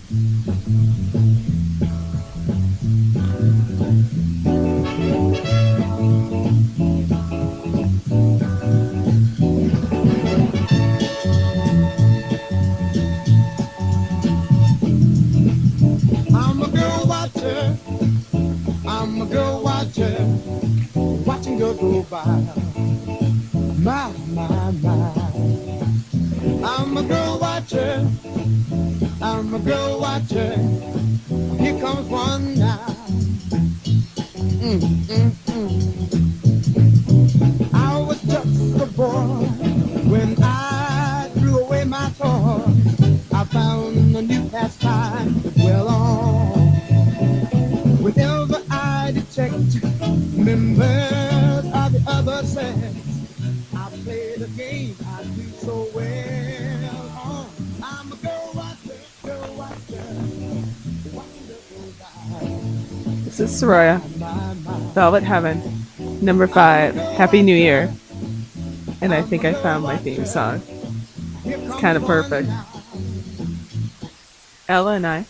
I'm a girl watcher. I'm a girl watcher. Watching girls go by. My. I'm a girl watcher. I'm a girl watcher. Here comes one now. I was just a boy when I threw away my toy. I found a new pastime to dwell on. Whenever I detect members of the other sex, I play the game I do so well. Oh, I'm a girl watcher, girl watcher. Wonderful guy. This is Soraya, Velvet Heaven, number 5, Happy New Year. And I think I found my theme song. It's kind of perfect. Ella and I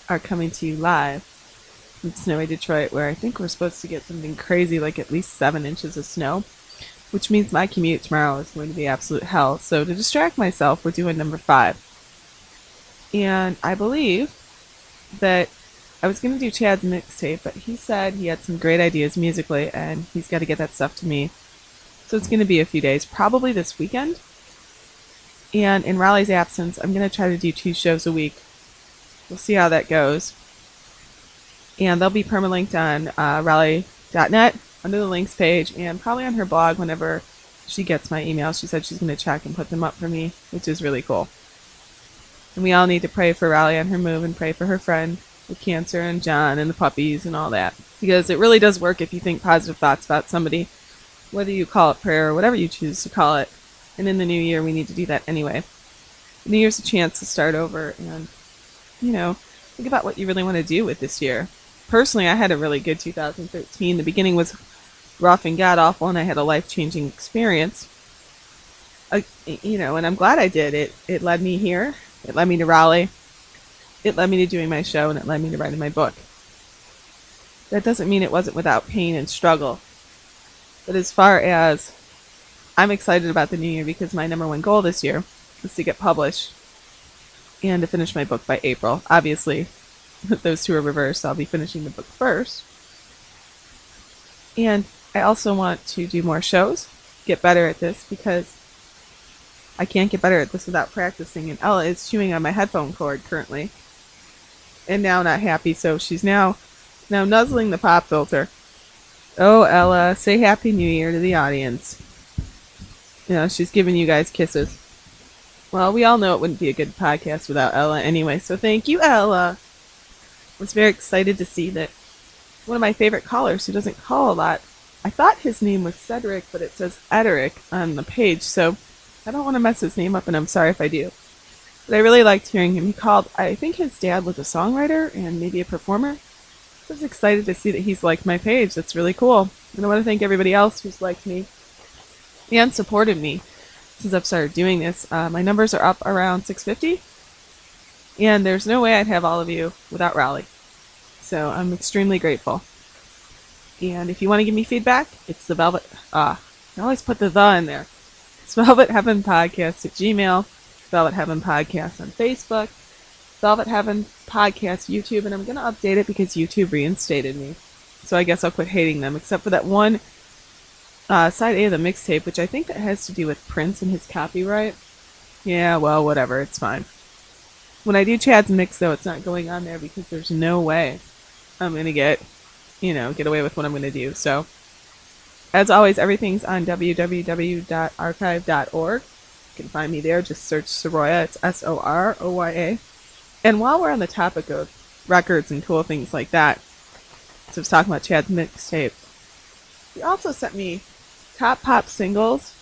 are coming to you live from snowy Detroit, where I think we're supposed to get something crazy like at least 7 inches of snow, which means my commute tomorrow is going to be absolute hell. So to distract myself, we're doing number 5. And I believe that I was going to do Chad's mixtape, but he said he had some great ideas musically, and he's got to get that stuff to me. So it's going to be a few days, probably this weekend. And in Raleigh's absence, I'm going to try to do 2 shows a week. We'll see how that goes. And they'll be permalinked on Raleigh.net under the links page, and probably on her blog whenever she gets my email. She said she's going to check and put them up for me, which is really cool. And we all need to pray for Raleigh on her move and pray for her friend with cancer and John and the puppies and all that. Because it really does work if you think positive thoughts about somebody, whether you call it prayer or whatever you choose to call it. And in the new year, we need to do that anyway. The new year's a chance to start over and, think about what you really want to do with this year. Personally, I had a really good 2013. The beginning was rough and god-awful, and I had a life-changing experience. And I'm glad I did. It led me here. It led me to Raleigh. It led me to doing my show, and it led me to writing my book. That doesn't mean it wasn't without pain and struggle. But as far as I'm excited about the new year, because my number 1 goal this year is to get published and to finish my book by April. Obviously, those two are reversed. I'll be finishing the book first. And I also want to do more shows, get better at this, because I can't get better at this without practicing. And Ella is chewing on my headphone cord currently. And now not happy, so she's now nuzzling the pop filter. Oh, Ella, say Happy New Year to the audience. She's giving you guys kisses. Well, we all know it wouldn't be a good podcast without Ella anyway, so thank you, Ella. I was very excited to see that one of my favorite callers, who doesn't call a lot, I thought his name was Cedric, but it says Ederic on the page, so I don't want to mess his name up, and I'm sorry if I do. But I really liked hearing him. He called, I think his dad was a songwriter and maybe a performer. I was excited to see that he's liked my page. That's really cool. And I want to thank everybody else who's liked me and supported me since I've started doing this. My numbers are up around 650, and there's no way I'd have all of you without Raleigh. So I'm extremely grateful. And if you want to give me feedback, it's the Velvet, I always put the in there. It's Velvet Heaven Podcast at Gmail, Velvet Heaven Podcast on Facebook, Velvet Heaven Podcast YouTube, and I'm going to update it because YouTube reinstated me. So I guess I'll quit hating them, except for that one side A of the mixtape, which I think that has to do with Prince and his copyright. Yeah, well, whatever, it's fine. When I do Chad's mix, though, it's not going on there because there's no way I'm going to get away with what I'm going to do. So, as always, everything's on www.archive.org. You can find me there. Just search Soraya. It's Soroya. And while we're on the topic of records and cool things like that, so I was talking about Chad's mixtape, he also sent me Top Pop Singles,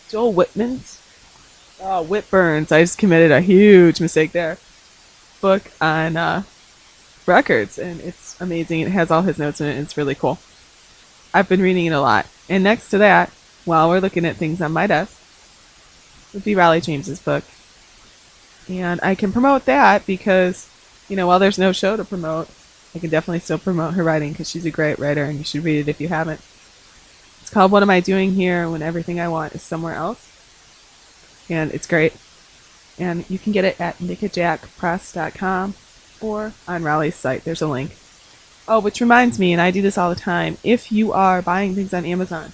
Joel Whitman's, Whitburns. I just committed a huge mistake there. Book on records, and it's amazing. It has all his notes in it, and it's really cool. I've been reading it a lot. And next to that, while we're looking at things on my desk, would be Raleigh James's book. And I can promote that because, while there's no show to promote, I can definitely still promote her writing because she's a great writer and you should read it if you haven't. It's called What Am I Doing Here When Everything I Want Is Somewhere Else? And it's great. And you can get it at nickajackpress.com or on Raleigh's site. There's a link. Oh, which reminds me, and I do this all the time, if you are buying things on Amazon,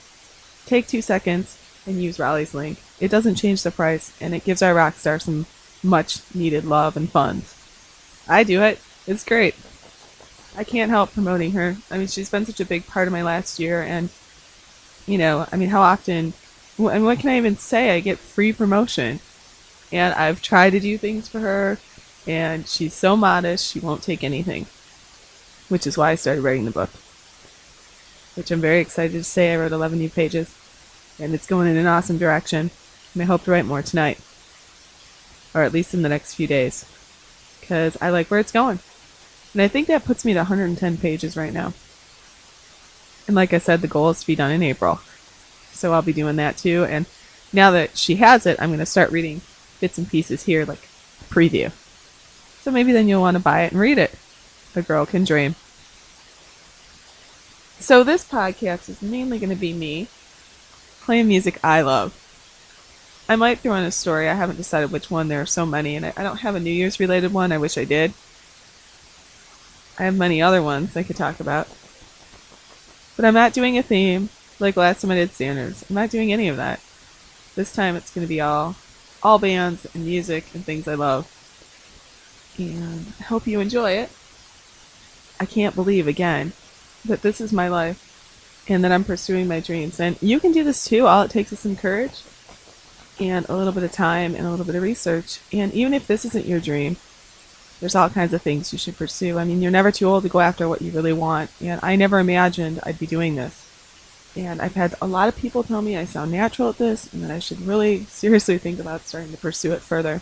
take 2 seconds and use Raleigh's link. It doesn't change the price, and it gives our rock star some much needed love and funds. I do it. It's great. I can't help promoting her. I mean, she's been such a big part of my last year, and, how often, and what can I even say? I get free promotion, and I've tried to do things for her, and she's so modest, she won't take anything, which is why I started writing the book, which I'm very excited to say I wrote 11 new pages, and it's going in an awesome direction, and I hope to write more tonight, or at least in the next few days, because I like where it's going. And I think that puts me to 110 pages right now. And like I said, the goal is to be done in April. So I'll be doing that too. And now that she has it, I'm going to start reading bits and pieces here, like a preview. So maybe then you'll want to buy it and read it. A girl can dream. So this podcast is mainly going to be me playing music I love. I might throw in a story. I haven't decided which one. There are so many. And I don't have a New Year's related one. I wish I did. I have many other ones I could talk about. But I'm not doing a theme like last time I did Sanders. I'm not doing any of that. This time it's going to be all bands and music and things I love. And I hope you enjoy it. I can't believe, again, that this is my life and that I'm pursuing my dreams. And you can do this too. All it takes is some courage and a little bit of time and a little bit of research. And even if this isn't your dream, there's all kinds of things you should pursue. I mean, you're never too old to go after what you really want. And I never imagined I'd be doing this. And I've had a lot of people tell me I sound natural at this and that I should really seriously think about starting to pursue it further,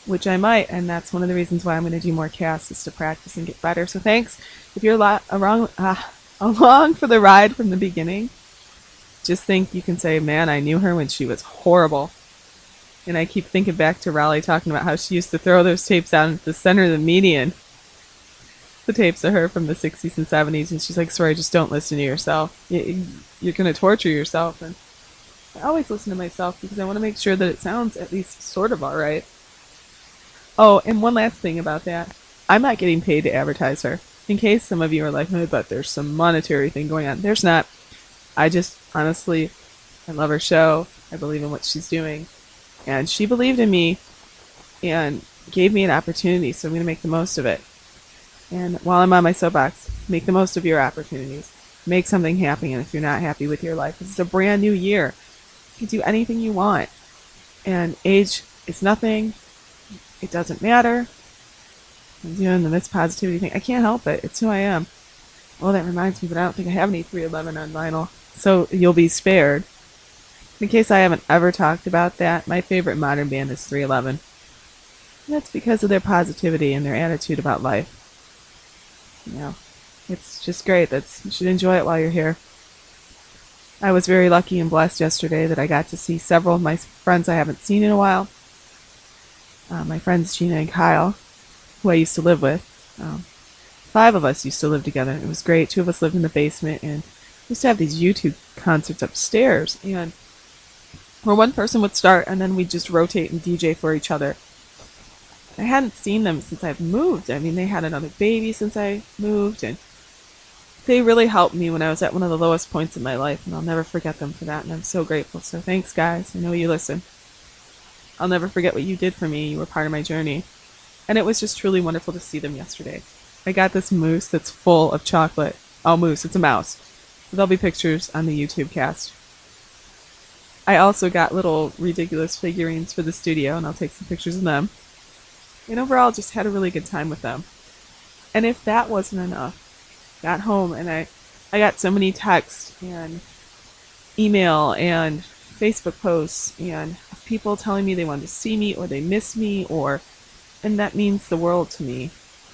which I might. And that's one of the reasons why I'm going to do more casts, is to practice and get better. So thanks. If you're along for the ride from the beginning, just think you can say, man, I knew her when she was horrible. And I keep thinking back to Raleigh talking about how she used to throw those tapes out into the center of the median. The tapes of her from the 60s and 70s. And she's like, sorry, just don't listen to yourself. You're going to torture yourself. And I always listen to myself because I want to make sure that it sounds at least sort of all right. Oh, and one last thing about that. I'm not getting paid to advertise her. In case some of you are like, oh, but there's some monetary thing going on. There's not. I just, honestly, I love her show. I believe in what she's doing. And she believed in me and gave me an opportunity, so I'm going to make the most of it. And while I'm on my soapbox, make the most of your opportunities. Make something happen, and if you're not happy with your life, this is a brand new year. You can do anything you want. And age is nothing. It doesn't matter. I'm doing the Miss Positivity thing. I can't help it. It's who I am. Oh, that reminds me, but I don't think I have any 311 on vinyl. So you'll be spared. In case I haven't ever talked about that, my favorite modern band is 311. And that's because of their positivity and their attitude about life. It's just great. You should enjoy it while you're here. I was very lucky and blessed yesterday that I got to see several of my friends I haven't seen in a while. My friends Gina and Kyle, who I used to live with. 5 of us used to live together. It was great. 2 of us lived in the basement, and we used to have these YouTube concerts upstairs. And where one person would start, and then we'd just rotate and DJ for each other. I hadn't seen them since I've moved. I mean, they had another baby since I moved, and they really helped me when I was at one of the lowest points in my life, and I'll never forget them for that, and I'm so grateful. So thanks, guys. I know you listen. I'll never forget what you did for me. You were part of my journey. And it was just truly wonderful to see them yesterday. I got this moose that's full of chocolate. Oh, moose, it's a mouse. There'll be pictures on the YouTube cast. I also got little ridiculous figurines for the studio, and I'll take some pictures of them. And overall, just had a really good time with them. And if that wasn't enough, got home and I got so many texts and email and Facebook posts and people telling me they wanted to see me or they miss me, and that means the world to me.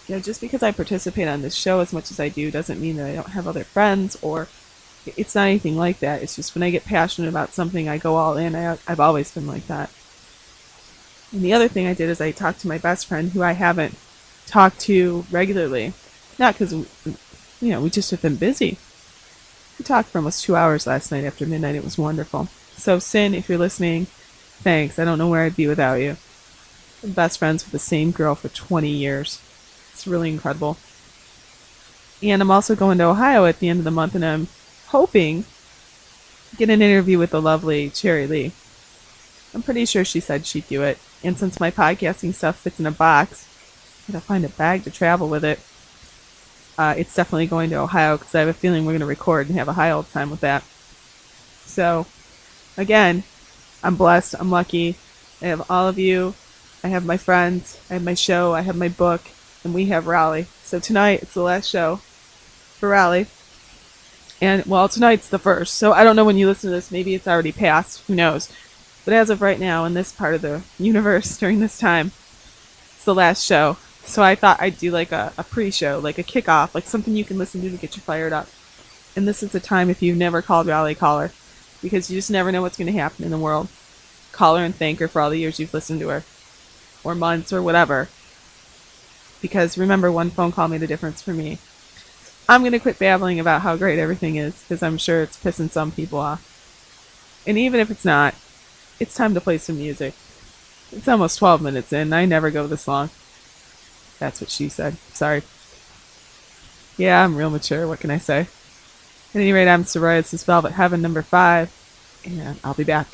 Just because I participate on this show as much as I do doesn't mean that I don't have other friends, or it's not anything like that. It's just when I get passionate about something, I go all in. I've always been like that. And the other thing I did is I talked to my best friend who I haven't talked to regularly. Not because, we just have been busy. We talked for almost 2 hours last night after midnight. It was wonderful. So, Sin, if you're listening, thanks. I don't know where I'd be without you. I'm best friends with the same girl for 20 years. It's really incredible. And I'm also going to Ohio at the end of the month, and I'm hoping to get an interview with the lovely Cherry Lee. I'm pretty sure she said she'd do it. And since my podcasting stuff fits in a box, I gotta find a bag to travel with it. It's definitely going to Ohio because I have a feeling we're going to record and have a high old time with that. So, again, I'm blessed. I'm lucky. I have all of you. I have my friends. I have my show. I have my book. And we have Raleigh. So tonight, it's the last show for Raleigh. And, well, tonight's the first. So I don't know when you listen to this. Maybe it's already passed. Who knows? But as of right now, in this part of the universe during this time, it's the last show. So I thought I'd do like a pre-show, like a kickoff, like something you can listen to get you fired up. And this is the time if you've never called Raleigh, call her. Because you just never know what's going to happen in the world. Call her and thank her for all the years you've listened to her. Or months or whatever. Because remember, one phone call made a difference for me. I'm going to quit babbling about how great everything is, because I'm sure it's pissing some people off. And even if it's not, it's time to play some music. It's almost 12 minutes in. I never go this long. That's what she said. Sorry. Yeah, I'm real mature. What can I say? At any rate, I'm Soraya. This is Velvet Heaven number 5. And I'll be back.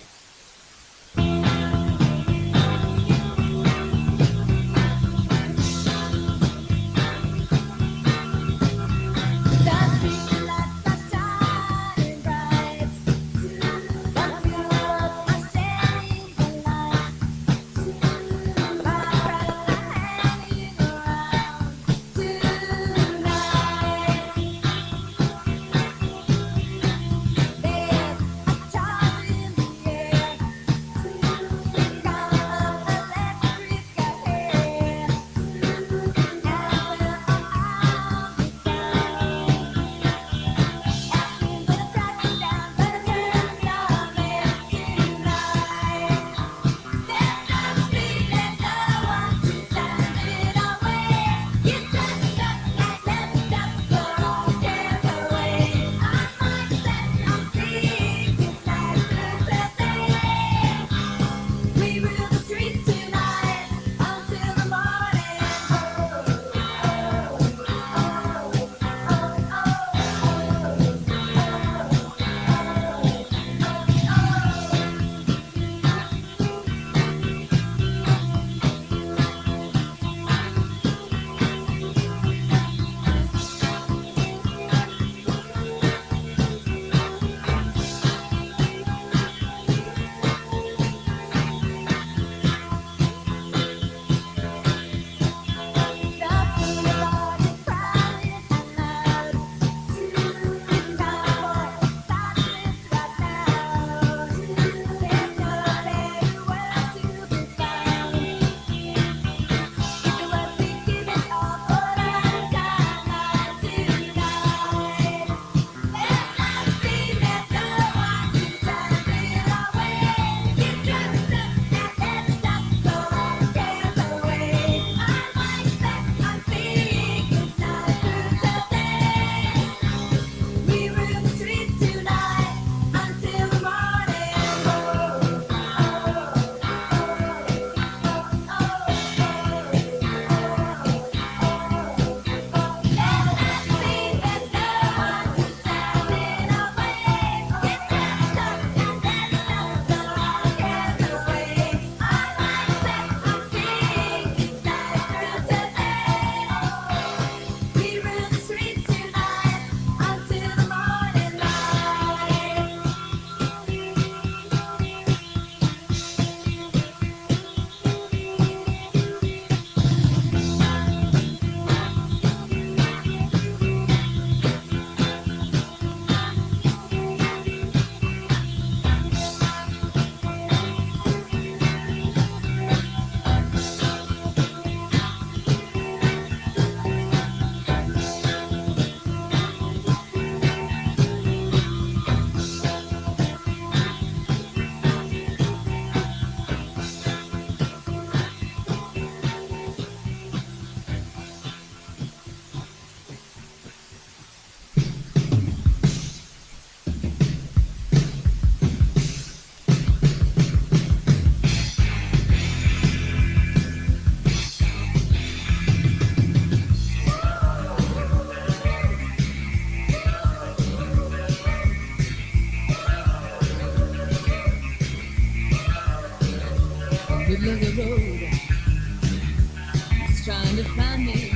is trying to find me.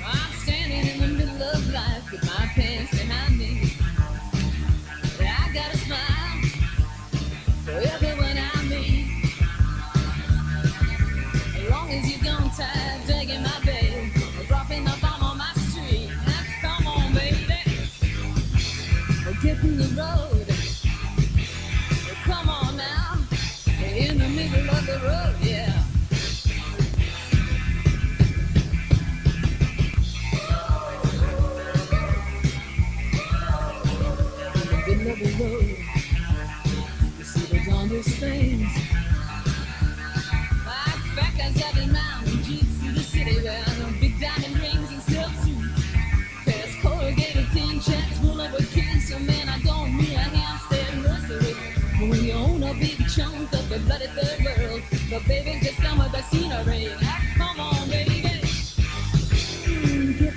I'm standing in the middle of life with my pants behind me. I got a smile for everyone I meet. As long as you don't tie digging my bed or dropping the bomb on my street. Now, come on, baby, or get in the road. Come on now, in the middle of the road, yeah. In the middle of the road, you see the darndest things. Like fat guys driving round in jeeps through the city wearing big diamond rings and silk suits. Past corrugated tin shacks full of kids. So man, I don't need a Hampstead nursery. When you own a big chunk of the bloody third world, the babies just come with the scenery. Ah, come on, baby, get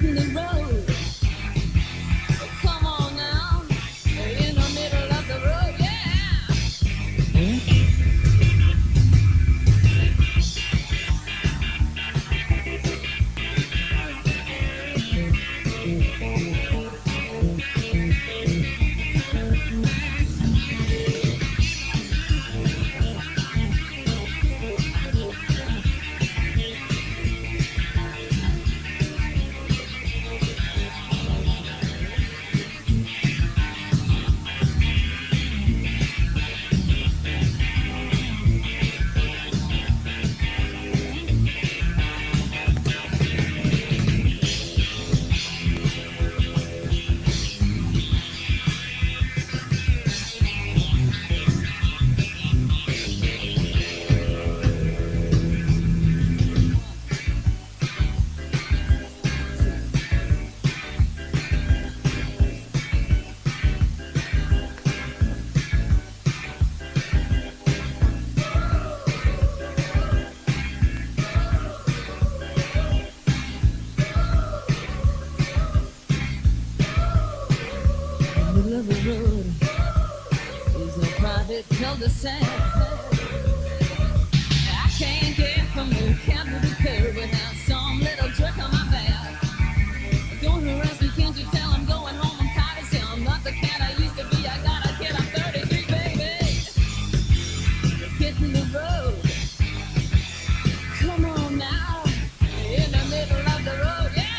in the road. Come on now, in the middle of the road, yeah. Middle of the road is a private cul-de-sac. I can't get from the cab to the curb without some little jerk on my back. Don't harass me, can't you tell I'm going home? I'm tired as hell. I'm not the cat I used to be. I got a kid, I'm 33, baby. Get in the road. Come on now, in the middle of the road, yeah.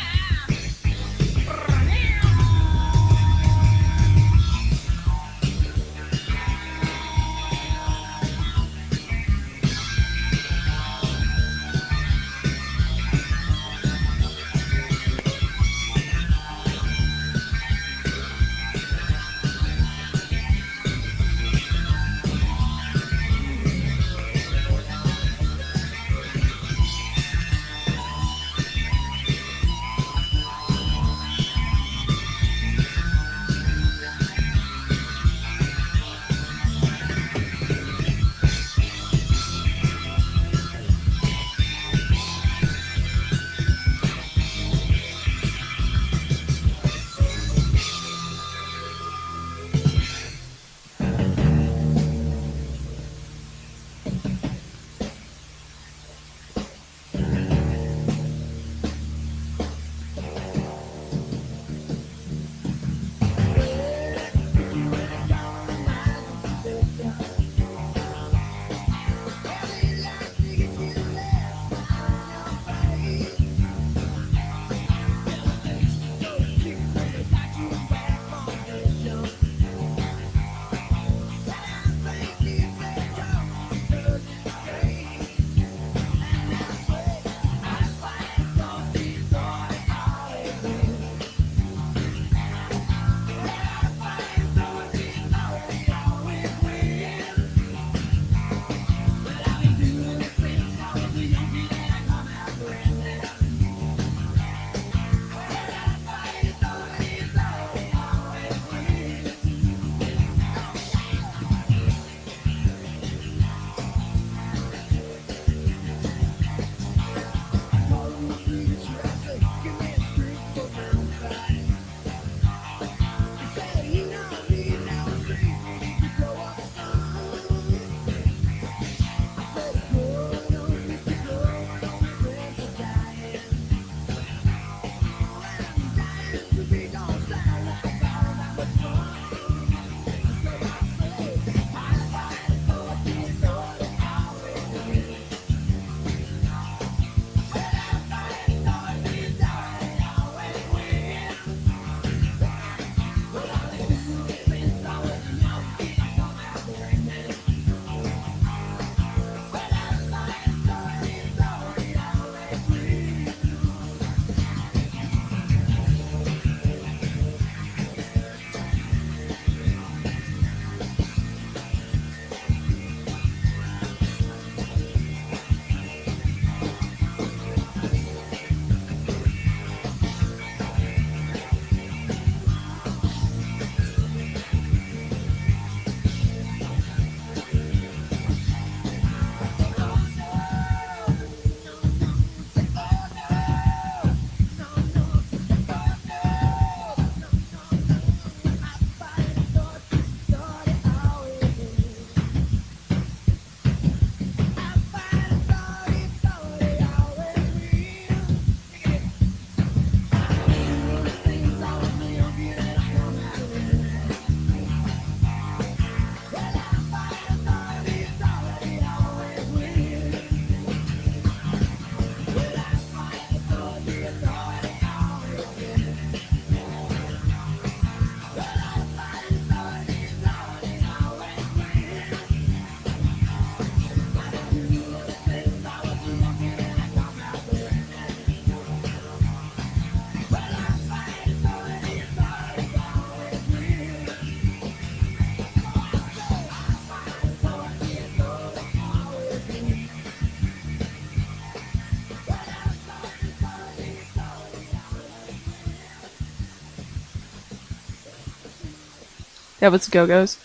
That was the Go-Go's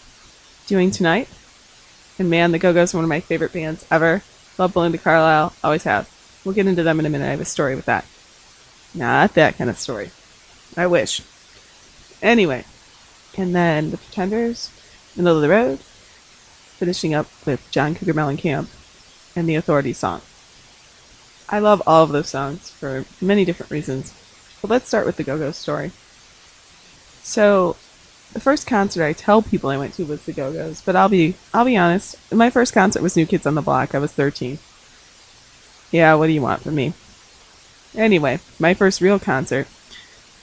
doing Tonight. And man, the Go-Go's are one of my favorite bands ever. Love Belinda Carlisle, always have. We'll get into them in a minute. I have a story with that. Not that kind of story. I wish. Anyway, and then the Pretenders, Middle of the Road, finishing up with John Cougar Mellencamp and the Authority song. I love all of those songs for many different reasons. But let's start with the Go-Go story. So, the first concert I tell people I went to was the Go-Go's, but I'll be honest. My first concert was New Kids on the Block. I was 13. Yeah, what do you want from me? Anyway, my first real concert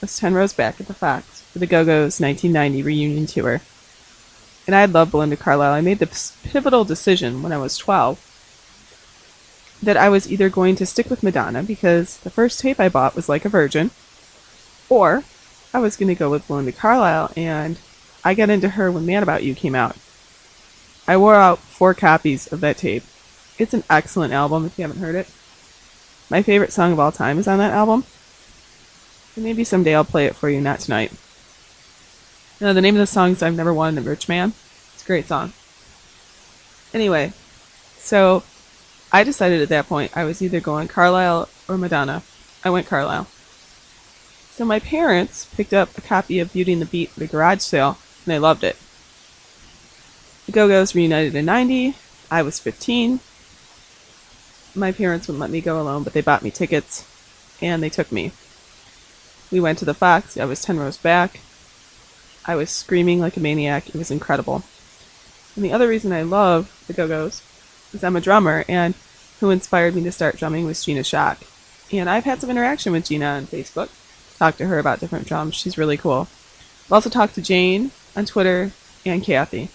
was 10 rows back at the Fox for the Go-Go's 1990 reunion tour. And I love Belinda Carlisle. I made the pivotal decision when I was 12 that I was either going to stick with Madonna because the first tape I bought was Like a Virgin, or I was going to go with Belinda Carlisle, and I got into her when Mad About You came out. I wore out 4 copies of that tape. It's an excellent album if you haven't heard it. My favorite song of all time is on that album. And maybe someday I'll play it for you, not tonight. No, the name of the song is I've Never Wanted a Rich Man. It's a great song. Anyway, so I decided at that point I was either going Carlisle or Madonna. I went Carlisle. So my parents picked up a copy of Beauty and the Beat at a garage sale, and they loved it. The Go-Go's reunited in 90. I was 15. My parents wouldn't let me go alone, but they bought me tickets, and they took me. We went to the Fox. I was 10 rows back. I was screaming like a maniac. It was incredible. And the other reason I love the Go-Go's is I'm a drummer, and who inspired me to start drumming was Gina Shock. And I've had some interaction with Gina on Facebook. Talked to her about different drums. She's really cool. I've also talked to Jane on Twitter and Kathy.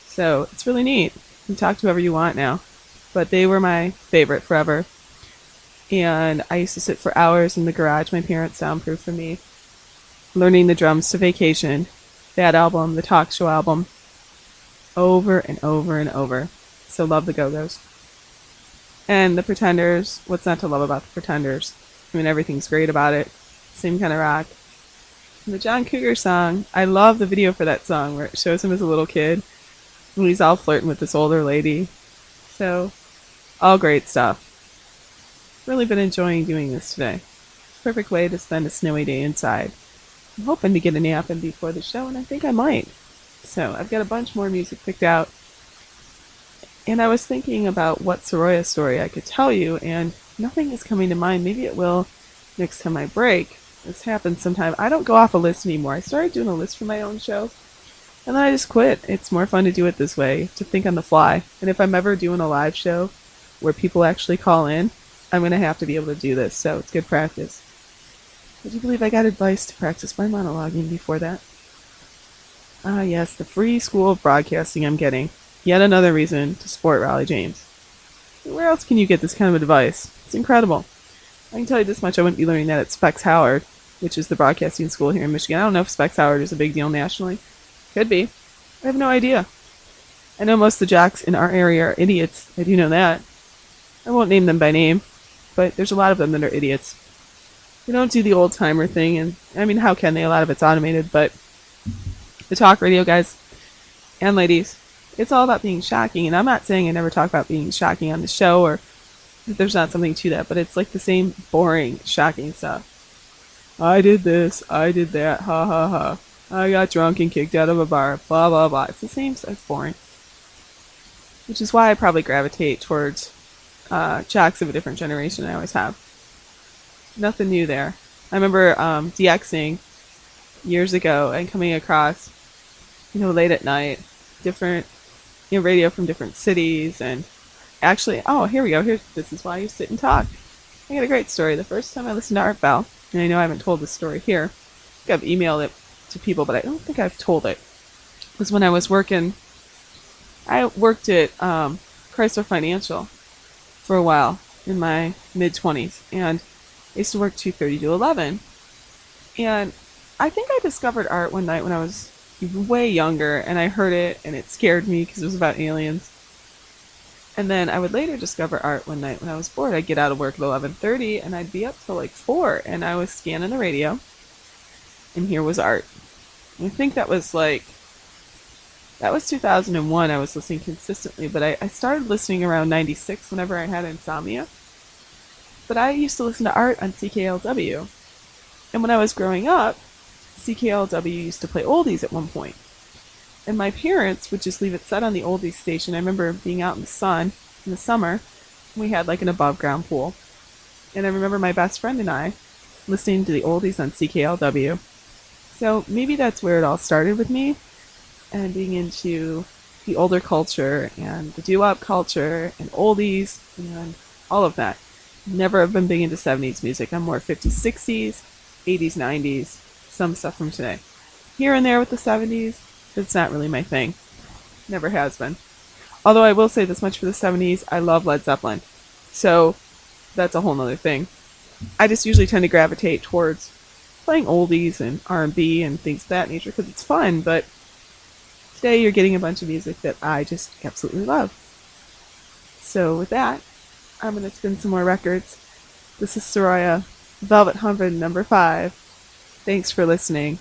So it's really neat. You can talk to whoever you want now. But they were my favorite forever. And I used to sit for hours in the garage. My parents soundproofed for me, learning the drums to Vacation, that album, the Talk Show album, over and over and over. So love the Go-Go's. And the Pretenders, what's not to love about the Pretenders? I mean, everything's great about it. Same kind of rock. And the John Cougar song, I love the video for that song where it shows him as a little kid. And he's all flirting with this older lady. So, all great stuff. Really been enjoying doing this today. Perfect way to spend a snowy day inside. I'm hoping to get a nap in before the show, and I think I might. So, I've got a bunch more music picked out. And I was thinking about what Soraya story I could tell you, and nothing is coming to mind. Maybe it will next time I break. This happens sometime. I don't go off a list anymore. I started doing a list for my own show, and then I just quit. It's more fun to do it this way, to think on the fly. And if I'm ever doing a live show where people actually call in, I'm going to have to be able to do this, so it's good practice. Would you believe I got advice to practice my monologuing before that? Ah, yes, the free school of broadcasting I'm getting. Yet another reason to support Raleigh James. Where else can you get this kind of advice? It's incredible. I can tell you this much, I wouldn't be learning that at Specs Howard, which is the broadcasting school here in Michigan. I don't know if Specs Howard is a big deal nationally. Could be. I have no idea. I know most of the jocks in our area are idiots. I do know that. I won't name them by name, but there's a lot of them that are idiots. They don't do the old-timer thing, and I mean, how can they? A lot of it's automated, but the talk radio guys and ladies, it's all about being shocking, and I'm not saying I never talk about being shocking on the show, or that there's not something to that, but it's like the same boring, shocking stuff. I did this, I did that, ha ha ha. I got drunk and kicked out of a bar, blah blah blah. It's the same stuff, it's boring. Which is why I probably gravitate towards jocks of a different generation. I always have. Nothing new there. I remember DXing years ago and coming across, late at night, different radio from different cities, and actually, oh, here we go. This is why you sit and talk. I got a great story. The first time I listened to Art Bell, and I know I haven't told this story here, I think I've emailed it to people, but I don't think I've told it, was when I was working. I worked at Chrysler Financial for a while in my mid-20s, and I used to work 2:30 to 11. And I think I discovered art one night when I was way younger, and I heard it, and it scared me because it was about aliens. And then I would later discover art one night when I was bored. I'd get out of work at 11:30, and I'd be up till like 4, and I was scanning the radio, and here was art. And I think that was like That was 2001. I was listening consistently, but I started listening around 96 whenever I had insomnia. But I used to listen to Art on CKLW. And when I was growing up, CKLW used to play oldies at one point. And my parents would just leave it set on the oldies station. I remember being out in the sun in the summer. We had like an above ground pool. And I remember my best friend and I listening to the oldies on CKLW. So maybe that's where it all started with me and being into the older culture and the doo-wop culture and oldies and all of that. Never have been big into 70s music. I'm more 50s, 60s, 80s, 90s, some stuff from today. Here and there with the 70s, it's not really my thing. Never has been. Although I will say this much for the 70s, I love Led Zeppelin. So that's a whole nother thing. I just usually tend to gravitate towards playing oldies and R&B and things of that nature because it's fun, but today you're getting a bunch of music that I just absolutely love. So with that, I'm going to spin some more records. This is Soraya, Velvet Hundred, number 5. Thanks for listening.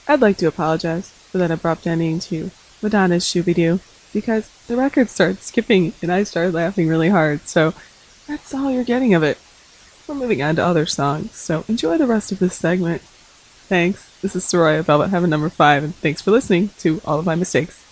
I'd like to apologize for that abrupt ending to Madonna's Shooby-Doo, because the record started skipping and I started laughing really hard, so that's all you're getting of it. We're moving on to other songs, so enjoy the rest of this segment. Thanks. This is Soraya, Velvet Heaven number 5, and thanks for listening to All of My Mistakes.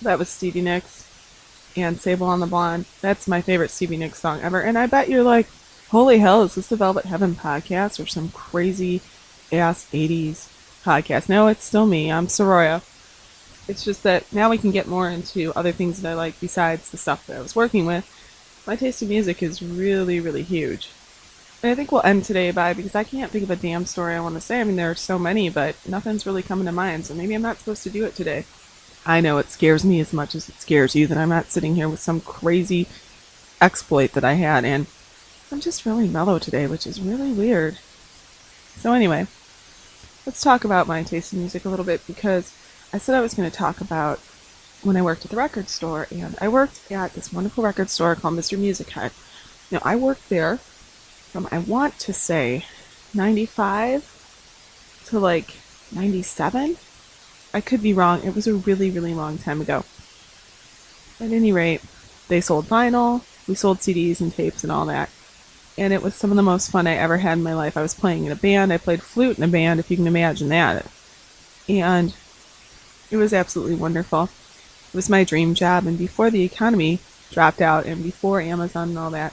That was Stevie Nicks and Sable on the Blonde. That's my favorite Stevie Nicks song ever. And I bet you're like, holy hell, is this the Velvet Heaven podcast or some crazy ass 80s podcast? No, it's still me. I'm Soraya. It's just that now we can get more into other things that I like besides the stuff that I was working with. My taste in music is really, really huge. And I think we'll end today by, because I can't think of a damn story I want to say. I mean, there are so many, but nothing's really coming to mind, so maybe I'm not supposed to do it today. I know it scares me as much as it scares you that I'm not sitting here with some crazy exploit that I had, and I'm just really mellow today, which is really weird. So anyway, let's talk about my taste in music a little bit, because I said I was going to talk about when I worked at the record store, and I worked at this wonderful record store called Mr. Music Head. Now, I worked there from, I want to say, 95 to like 97. I could be wrong. It was a really, really long time ago. At any rate, they sold vinyl, we sold CDs and tapes and all that. And it was some of the most fun I ever had in my life. I was playing in a band. I played flute in a band, if you can imagine that. And it was absolutely wonderful. It was my dream job. And before the economy dropped out and before Amazon and all that,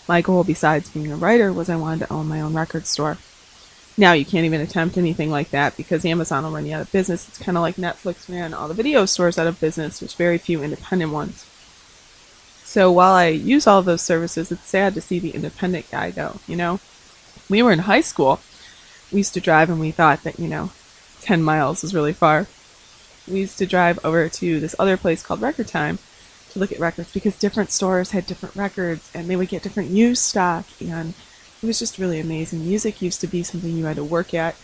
my goal besides being a writer was I wanted to own my own record store. Now you can't even attempt anything like that because Amazon will run you out of business. It's kind of like Netflix ran all the video stores out of business. There's very few independent ones. So while I use all of those services, it's sad to see the independent guy go, you know? We were in high school. We used to drive and we thought that, 10 miles was really far. We used to drive over to this other place called Record Time to look at records because different stores had different records and they would get different used stock, and it was just really amazing. Music used to be something you had to work at.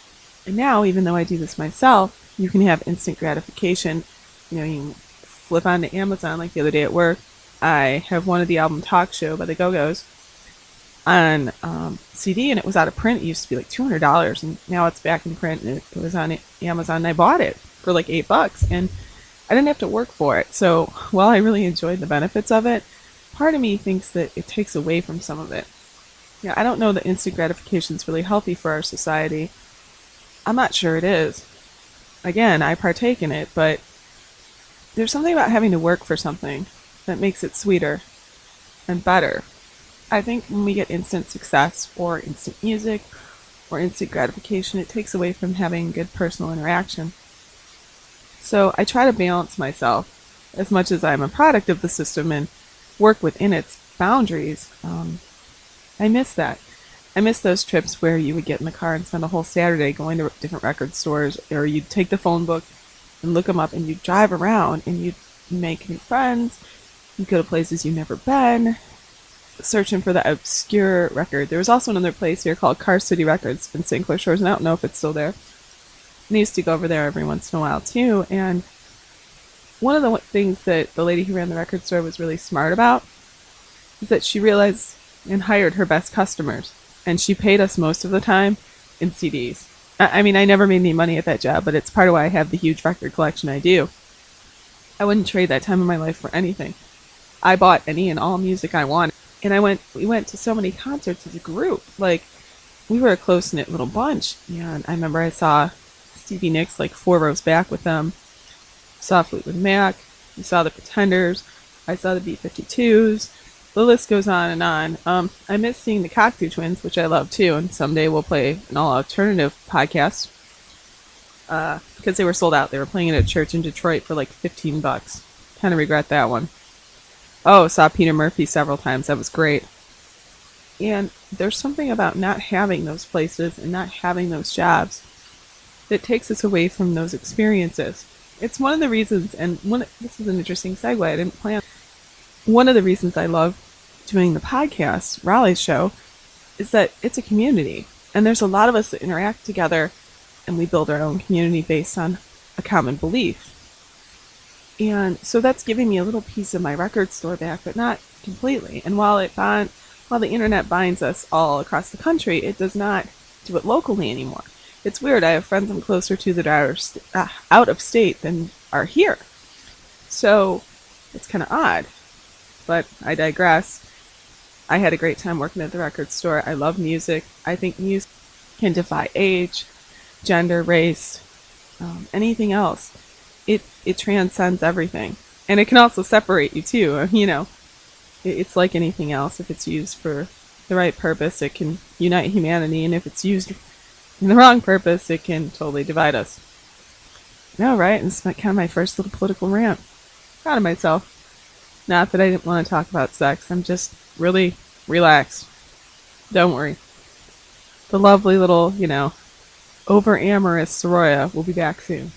And now, even though I do this myself, you can have instant gratification. You can flip onto Amazon like the other day at work. I have one of the album Talk Show by the Go-Go's on CD, and it was out of print. It used to be like $200, and now it's back in print, and it was on Amazon, and I bought it for like $8, and I didn't have to work for it. So while I really enjoyed the benefits of it, part of me thinks that it takes away from some of it. Yeah, I don't know that instant gratification is really healthy for our society. I'm not sure it is. Again, I partake in it, but there's something about having to work for something that makes it sweeter and better. I think when we get instant success or instant music or instant gratification, it takes away from having good personal interaction. So I try to balance myself as much as I'm a product of the system and work within its boundaries. I miss that. I miss those trips where you would get in the car and spend a whole Saturday going to different record stores, or you'd take the phone book and look them up and you'd drive around and you'd make new friends. You'd go to places you've never been, searching for the obscure record. There was also another place here called Car City Records in St. Clair Shores, and I don't know if it's still there. And I used to go over there every once in a while too. And one of the things that the lady who ran the record store was really smart about is that she realized and hired her best customers. And she paid us most of the time in CDs. I mean, I never made any money at that job, but it's part of why I have the huge record collection I do. I wouldn't trade that time of my life for anything. I bought any and all music I wanted. And we went to so many concerts as a group. Like, we were a close-knit little bunch. And I remember I saw Stevie Nicks like 4 rows back with them. Saw Fleetwood Mac. We saw the Pretenders. I saw the B-52s. The list goes on and on. I miss seeing the Cocteau Twins, which I love too, and someday we'll play an all-alternative podcast because they were sold out. They were playing at a church in Detroit for like $15. Kind of regret that one. Oh, saw Peter Murphy several times. That was great. And there's something about not having those places and not having those jobs that takes us away from those experiences. It's one of the reasons, and this is an interesting segue. I didn't plan. One of the reasons I love doing the podcast, Raleigh's show, is that it's a community. And there's a lot of us that interact together and we build our own community based on a common belief. And so that's giving me a little piece of my record store back, but not completely. And while the internet binds us all across the country, it does not do it locally anymore. It's weird. I have friends I'm closer to that are out of state than are here. So it's kind of odd. But I digress. I had a great time working at the record store. I love music. I think music can defy age, gender, race, anything else. It transcends everything. And it can also separate you too. It's like anything else. If it's used for the right purpose, it can unite humanity. And if it's used in the wrong purpose, it can totally divide us. No, right? And it's kind of my first little political rant. Proud of myself. Not that I didn't want to talk about sex. I'm just really relaxed. Don't worry. The lovely little, over-amorous Soraya will be back soon.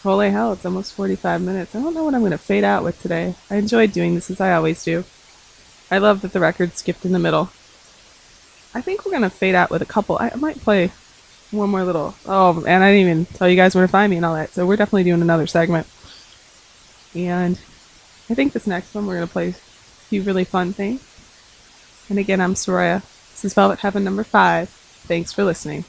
Holy hell, it's almost 45 minutes. I don't know what I'm going to fade out with today. I enjoyed doing this as I always do. I love that the record skipped in the middle. I think we're going to fade out with a couple. I might play one more little. Oh, and I didn't even tell you guys where to find me and all that. So we're definitely doing another segment. And I think this next one we're gonna play a few really fun things. And again, I'm Soraya. This is Velvet Heaven number 5. Thanks for listening.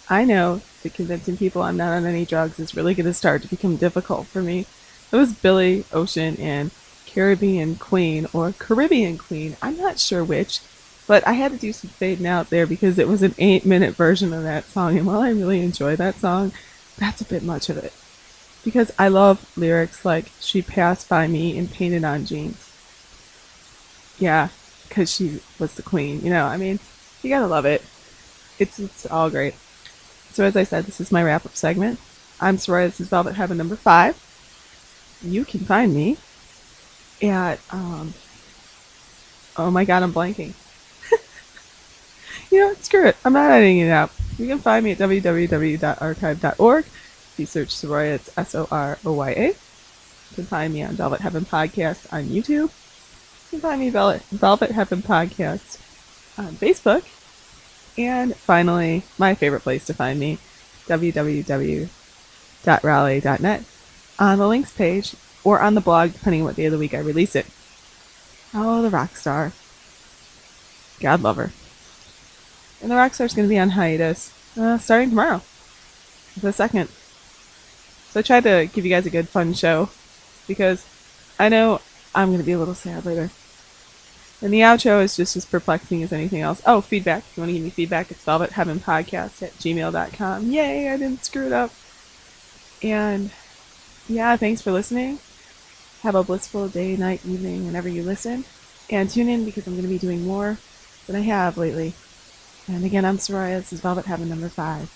I know that convincing people I'm not on any drugs is really going to start to become difficult for me. It was Billy Ocean and Caribbean Queen, or Caribbean Queen, I'm not sure which, but I had to do some fading out there because it was an 8-minute version of that song, and while I really enjoy that song, that's a bit much of it. because I love lyrics like "She passed by me in painted on jeans." Yeah, because she was the queen. I mean, you gotta love it. It's all great. So as I said, this is my wrap up segment. I'm Soraya. This is Velvet Heaven number 5. You can find me at oh my god, I'm blanking. Screw it. I'm not editing it out. You can find me at www.archive.org. If you search Soraya, it's Soroya. You can find me on Velvet Heaven Podcast on YouTube. You can find me Velvet Heaven Podcast on Facebook. And finally, my favorite place to find me, www.raleigh.net, on the links page or on the blog, depending on what day of the week I release it. Oh, the rock star. God love her. And the rock star's going to be on hiatus starting tomorrow, the 2nd. So I tried to give you guys a good, fun show because I know I'm going to be a little sad later. And the outro is just as perplexing as anything else. Oh, feedback. If you want to give me feedback, it's velvetheavenpodcast@gmail.com. Yay, I didn't screw it up. And yeah, thanks for listening. Have a blissful day, night, evening, whenever you listen. And tune in because I'm going to be doing more than I have lately. And again, I'm Soraya. This is Velvet Heaven number 5.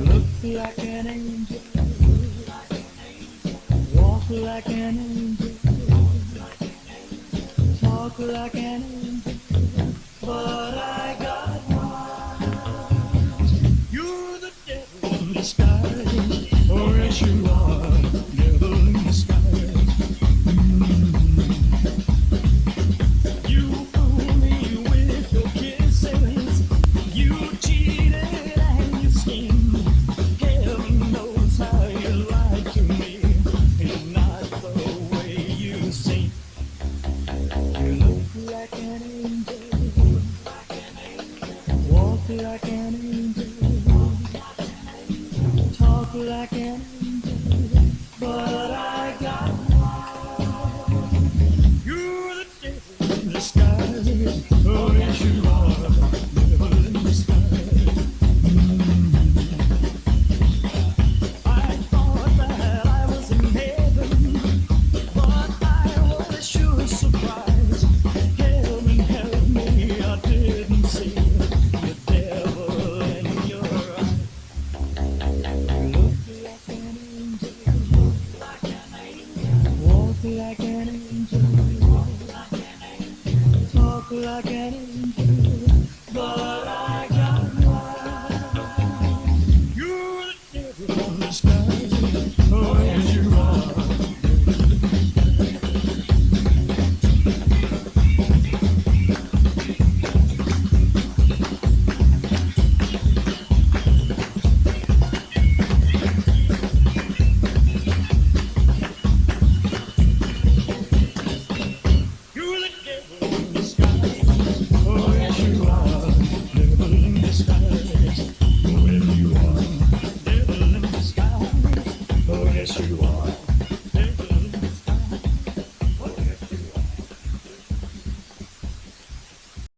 Look like an angel, walk like an angel, talk like an angel, but I got wise. You're the devil in disguise, or as you are, devil in disguise. You fool me with your kisses, you cheated and you schemed. Heaven knows how you lied to me, it's not the way you seem. You look like an angel, walk like an angel, talk like an angel, but I got wise. You're the devil in disguise, oh yes you are, devil in disguise. I thought that I was in heaven, but I was sure surprised. Heaven help me, I didn't see the devil in your eyes. You look like an angel, walk like an angel, talk like an angel, but I